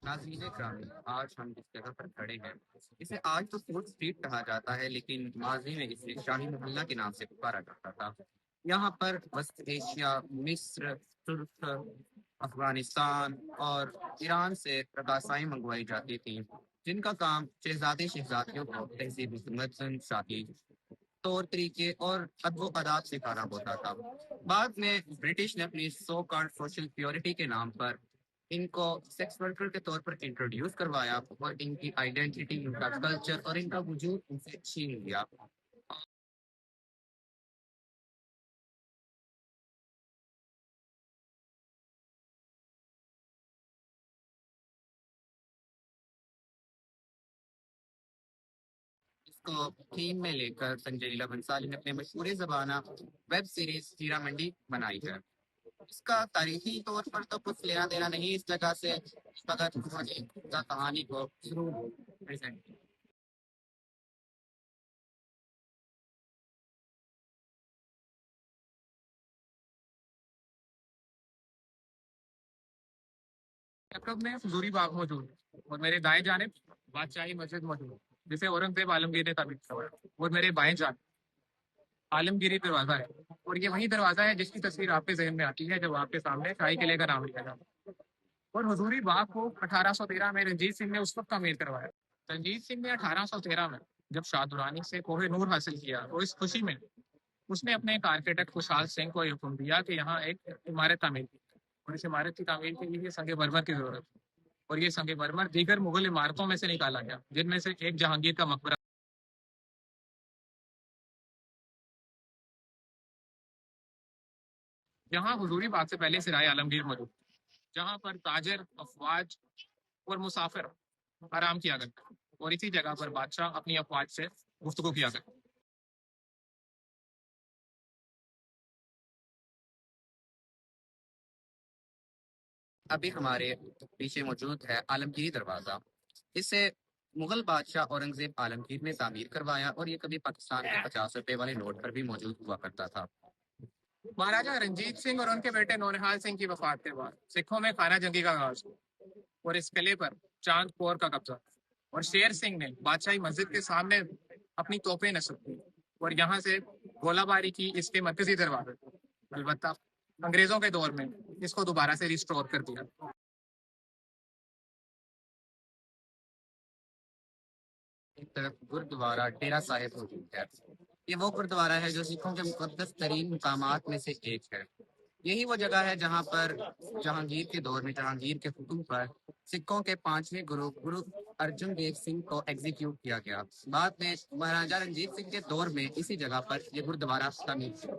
ناظرین گرامی، آج ہم جس جگہ پر کھڑے ہیں اسے آج تو فوڈ اسٹریٹ کہا جاتا ہے، لیکن ماضی میں اسے شاہی محلہ کے نام سے پکارا جاتا تھا۔ یہاں پر وسط ایشیا، مصر، ترک، افغانستان اور ایران سے رقاصائیں منگوائی جاتی تھیں، جن کا کام شہزادے شہزادیوں کو تہذیب متن، شاہی طور طریقے اور ادب و آداب سکھانا ہوتا تھا۔ بعد میں برٹش نے اپنی سو کارڈ سوشل پیورٹی کے نام پر ان کو سیکس ورکر کے طور پر انٹروڈیوس کروایا اور ان کی آئیڈینٹی، ان کا کلچر اور ان کا وجود ان سے چھین لیا۔ اس کو تھیم میں لے کر سنجے لیلا بنسالی نے اپنے مشہور زبانہ ویب سیریز ہیرا منڈی بنائی ہے۔ اس کا تاریخی طور پر تو کچھ لینا دینا نہیں اس جگہ سے، مگر انہوں نے کہانی کو ضرور present کیا۔ لیپٹاپ میں حضوری باغ موجود ہے اور میرے دائیں جانب بادشاہی مسجد موجود ہے، جسے اورنگزیب عالمگیر نے تعمیر کروایا، اور میرے بائیں جانب عالمگیری دروازہ ہے، اور یہ وہی دروازہ ہے جس کی تصویر آپ کے ذہن میں آتی ہے جب آپ کے سامنے شاہی قلعے کا نام لیا جاتا ہے۔ اور حضوری باغ کو 1813 میں رنجیت سنگھ نے اس وقت تعمیر کروایا۔ رنجیت سنگھ نے 1813 میں جب شاہ درانی سے کوہ نور حاصل کیا تو اس خوشی میں اس نے اپنے ایک آرکیٹیکٹ خوشحال سنگھ کو یہ حکم دیا کہ یہاں ایک عمارت تعمیر کی، اور اس عمارت کی تعمیر کے لیے سنگ مرمر کی ضرورت ہے، اور یہ سنگ مرمر دیگر مغل عمارتوں میں سے نکالا گیا، جن میں سے ایک جہانگیر کا مقبرہ۔ یہاں حضوری باغ سے پہلے سرائے عالمگیر موجود، جہاں پر تاجر، افواج اور مسافر آرام کیا کرتے، اور اسی جگہ پر بادشاہ اپنی افواج سے گفتگو کیا کرتے۔ ابھی ہمارے پیچھے موجود ہے عالمگیری دروازہ۔ اسے مغل بادشاہ اورنگزیب عالمگیر نے تعمیر کروایا، اور یہ کبھی پاکستان کے 50 روپے والے نوٹ پر بھی موجود ہوا کرتا تھا۔ مہاراجا رنجیت سنگھ اور ان کے بیٹے نونہال سنگھ کی وفات کے بعد سکھوں میں خانہ جنگی کا آغاز ہوا، اور اس قلعے پر چاند پور کا قبضہ، اور شیر سنگھ نے بادشاہی مسجد کے سامنے اپنی توپیں نصب کی اور یہاں سے گولہ باری کی اس کے مرکزی دروازے پر۔ البتہ انگریزوں کے دور میں اس کو دوبارہ سے ریسٹور کر دیا۔ ایک طرف گردوارہ ڈیرا صاحب موجود ہے۔ یہ وہ گردوارہ ہے جو سکھوں کے مقدس ترین مقامات میں سے ایک ہے۔ یہی وہ جگہ ہے جہاں پر جہانگیر کے دور میں جہانگیر کے حکم پر سکھوں کے 5ویں گرو گرو ارجن دیو سنگھ کو ایگزیکیوٹ کیا گیا۔ بعد میں مہاراجا رنجیت سنگھ کے دور میں اسی جگہ پر یہ گردوارہ تعمیر کیا۔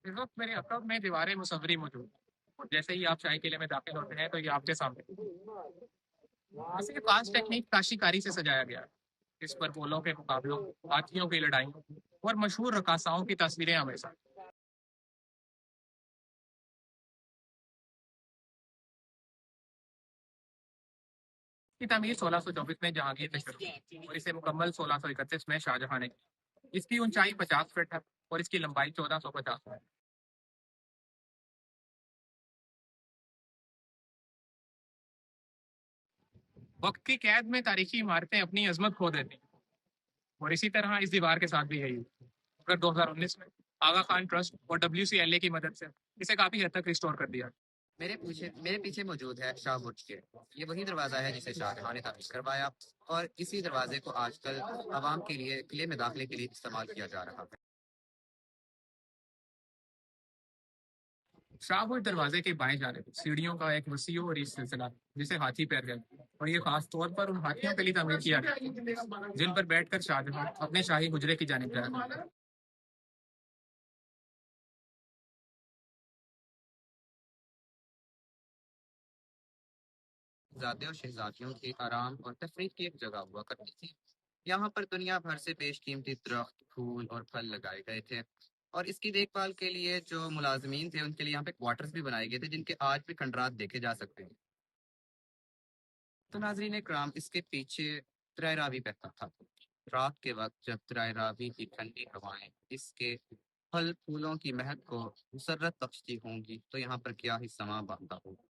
اس وقت میرے اپروچ میں دیواریں مصوری موجود ہیں، اور جیسے ہی آپ شاہی قلعے میں داخل ہوتے ہیں تو یہ آپ کے سامنے اسے خاص ٹیکنیک کاشی کاری سے سجایا گیا ہے، اس پر پولوں کے مقابلوں، ہاتھیوں کی لڑائیوں اور مشہور رقاصاؤں کی تصویریں ہمیشہ کی تعمیر 1624 میں جہانگیر نے شروع کی اور اسے مکمل 1631 میں شاہجہاں نے کی۔ اس کی اونچائی 50 فٹ ہے اور اس کی لمبائی 1450 ہے۔ وقت کی قید میں تاریخی عمارتیں اپنی عظمت کھو دیتی ہیں، اور اسی طرح اس دیوار کے ساتھ بھی ہے اگر 2019 میں آغا خان ٹرسٹ اور WCLA کی مدد سے اسے کافی حد تک ریسٹور کر دیا۔ میرے پیچھے موجود ہے شاہ برج کے۔ یہ وہی دروازہ ہے جسے شاہ جہاں نے تعمیر کروایا، اور اسی دروازے کو آج کل عوام کے لیے قلعے میں داخلے کے لیے استعمال کیا جا رہا ہے۔ شاہ برج دروازے کے بائیں جانب سیڑھیوں کا ایک وسیع اور اس سلسلہ ہے، جسے ہاتھی پیر کہتے ہیں، اور یہ خاص طور پر ان ہاتھیوں کے لیے تعمیر کیا گیا ہے جن پر بیٹھ کر شاہجہاں اپنے شاہی حجرے کی جانب جاتے۔ شہزادے اور شہزادیوں کی آرام اور تفریح کی ایک جگہ ہوا کرتی تھی۔ یہاں پر دنیا بھر سے بیش قیمتی درخت، پھول اور پھل لگائے گئے تھے، اور اس کی دیکھ بھال کے لیے جو ملازمین تھے ان کے لیے یہاں پہ کوارٹرز بھی بنائے گئے تھے، جن کے آج بھی کھنڈرات دیکھے جا سکتے ہیں۔ تو ناظرین کرام، اس کے پیچھے ترائے راوی بہتا تھا، رات کے وقت جب درائے راوی کی ٹھنڈی ہوائیں اس کے پھل پھولوں کی مہک کو مسرت بخشتی ہوں گی تو یہاں پر کیا ہی سما باندھا ہوگا۔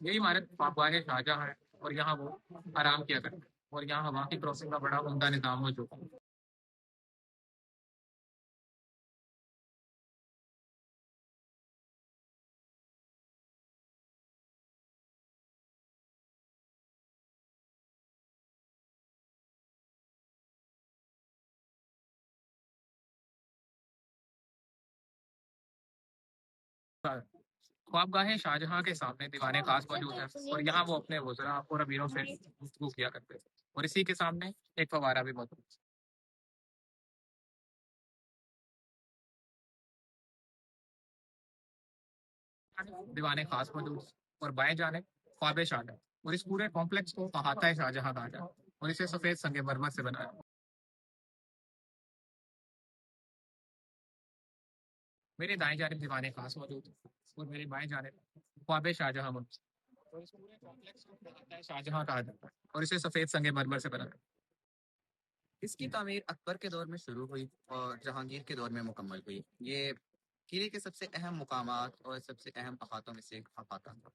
یہی ہمارے خوابگاہ شاہجہاں ہے اور یہاں وہ آرام کیا کرتے ہیں اور یہاں ہوا کی کراسنگ کا بڑا عمدہ نظام موجود ہے۔ خوابگاہ شاہجہاں کے سامنے دیوان خاص موجود ہے اور یہاں وہ اپنے وزراء اور امیروں سے گفتگو کیا کرتے تھے اور اسی کے سامنے ایک فوارہ بھی موجود ہے۔ دیوان خاص موجود ہے اور بائیں جانب خواب شاہجہاں اور اس پورے کمپلیکس کو احاطہ شاہجہاں کہا جاتا ہے اور اسے سفید سنگ مرمر سے بنایا۔ میرے دائیں جانب دیوان خاص موجود ہے اور میرے بائیں جانب خواب شاہجہاں موجود ہے اور اس پورے کمپلیکس کو احاطہ شاہجہاں کہا جاتا ہے اور اسے سفید سنگ مرمر سے بنایا۔ اس کی تعمیر اکبر کے دور میں شروع ہوئی اور جہانگیر کے دور میں مکمل ہوئی۔ یہ قلعے کے سب سے اہم مقامات اور سب سے اہم احاطوں میں سے ایک احاطہ تھا۔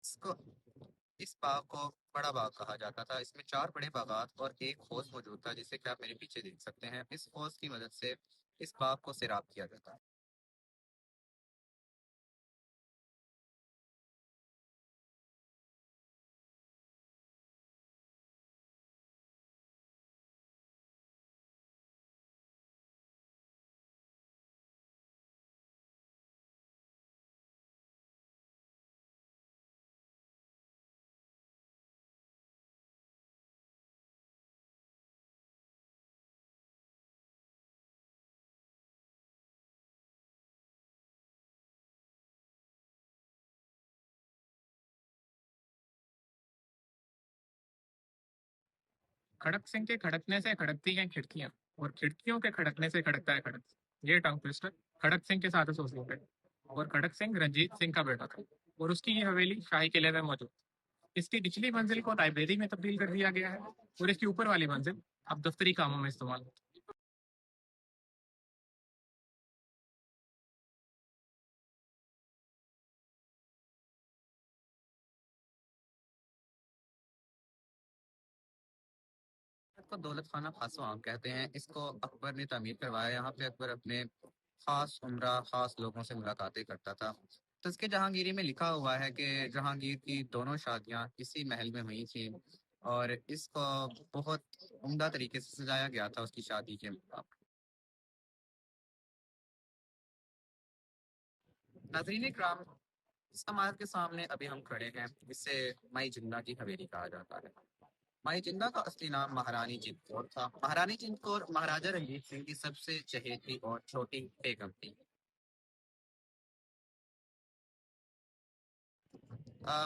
اس کو اس باغ کو بڑا باغ کہا جاتا تھا۔ اس میں چار بڑے باغات اور ایک حوض موجود تھا جسے کہ آپ میرے پیچھے دیکھ سکتے ہیں۔ اس حوض کی مدد سے اس باغ کو سیراب کیا جاتا ہے۔ کھڑک سنگھ کے کھڑکنے سے کھڑکتی ہیں کھڑکیاں اور کھڑکیوں کے کھڑکنے سے کھڑکتا ہے کھڑک۔ یہ ٹنگ ٹویسٹر کھڑک سنگھ کے ساتھ ایسوسیٹ ہے اور کھڑک سنگھ رنجیت سنگھ کا بیٹا تھا اور اس کی یہ حویلی شاہی قلعے میں موجود ہے۔ اس کی نچلی منزل کو لائبریری میں تبدیل کر دیا گیا ہے اور اس کی اوپر والی منزل اب دفتری کاموں میں استعمال ہوتی ہے۔ اس کو دولت خانہ خاصو عام کہتے ہیں۔ اس کو اکبر نے تعمیر کروایا۔ یہاں پہ اکبر اپنے خاص عمرہ خاص لوگوں سے ملاقاتیں کرتا تھا۔ تذکرہ جہانگیری میں لکھا ہوا ہے کہ جہانگیر کی دونوں شادیاں اسی محل میں ہوئی تھیں اور اس کو بہت عمدہ طریقے سے سجایا گیا تھا اس کی شادی کے موقع۔ ناظرین اکرام، اس عمارت کے سامنے ابھی ہم کھڑے ہیں، اسے مائی جنہ کی حویلی کہا جاتا ہے۔ مائی جنہ کا اصلی نام مہارانی جند کور تھا۔ مہارانی جند کور مہاراجہ رنجیت سنگھ کی سب سے چہیتی اور چھوٹی بیگم تھی۔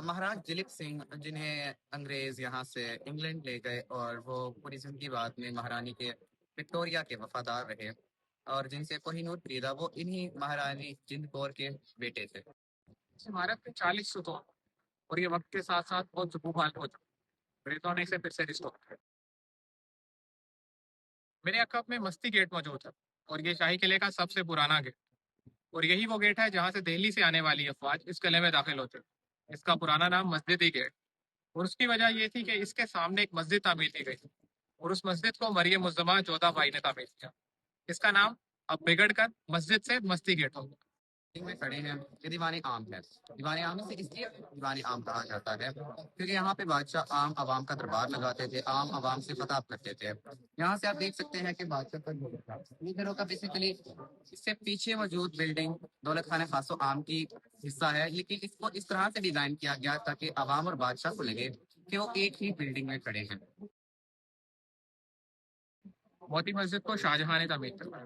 مہاراج دلیپ سنگھ جنہیں انگریز یہاں سے انگلینڈ لے گئے اور وہ پوری زندگی بعد میں مہارانی کے وکٹوریا کے وفادار رہے اور جن سے کوہ نور خریدا، وہ انہی مہارانی جند کور کے بیٹے تھے۔ اس عمارت میں 40 ستون اور یہ وقت کے ساتھ ساتھ بہت زبوح حال ہو چکا ہے۔ ریتوں نے اسے پھر سے ریسٹور کیا۔ میرے عقب میں مستی گیٹ موجود ہے اور یہ شاہی قلعے کا سب سے پرانا گیٹ اور یہی وہ گیٹ ہے جہاں سے دہلی سے آنے والی افواج اس قلعے میں داخل ہوتے ہیں۔ اس کا پرانا نام مسجد گیٹ اور اس کی وجہ یہ تھی کہ اس کے سامنے ایک مسجد تعمیر کی گئی اور اس مسجد کو مریم مزدمہ جودا بائی نے تعمیر کیا۔ اس کا نام اب بگڑ کر مسجد سے مستی گیٹ ہو گیا۔ میں کھڑے ہیں، یہ دیوان عام ہے۔ دیوان عام سے اس لیے دیوان عام کہا جاتا ہے کیونکہ یہاں پہ بادشاہ عام عوام کا دربار لگاتے تھے، عام عوام سے خطاب کرتے تھے۔ یہاں سے آپ دیکھ سکتے ہیں کہ بادشاہ کا یہ گھروں کا بیسیکلی اس سے پیچھے موجود بلڈنگ دولت خانہ خاص و عام کی حصہ ہے، لیکن اس کو اس طرح سے ڈیزائن کیا گیا تاکہ عوام اور بادشاہ کو لگے کہ وہ ایک ہی بلڈنگ میں کھڑے ہیں۔ موتی مسجد کو شاہجہاں نے تعمیر کروایا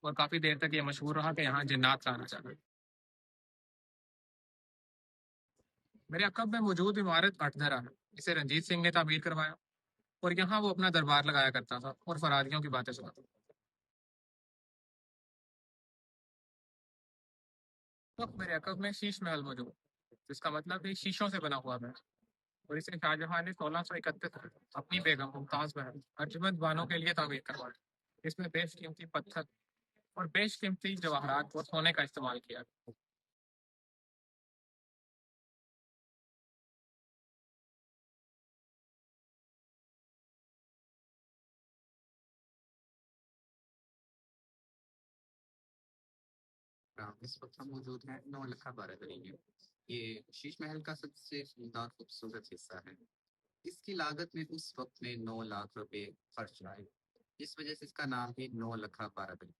اور کافی دیر تک یہ مشہور رہا کہ یہاں جنات آنا چاہتے. میرے عقب میں موجود عمارت اٹھدھرا ہے. اسے رنجیت سنگھ نے تعمیر کروایا اور یہاں وہ اپنا دربار لگایا کرتا تھا اور فرادیوں کی باتیں سناتا تھا. وقت میرے عقب میں شیش محل موجود ہے جس کا مطلب ہے شیشوں سے بنا ہوا محل اور اسے شاہجہاں نے 1631 میں اپنی بیگم ممتاز محل ارجمند بانو کے لیے تعمیر کروایا. اس میں بیش قیمتی پتھر اور بیش قیمتی جواہرات اور سونے کا استعمال کیا. اس وقت ہم موجود ہیں نو لکھا بارادری میں. یہ شیش محل کا سب سے عمدہ خوبصورت حصہ ہے. اس کی لاگت میں اس وقت میں 9 لاکھ روپے خرچ آئے. اس وجہ سے اس کا نام بھی 9 لکھا بارادری.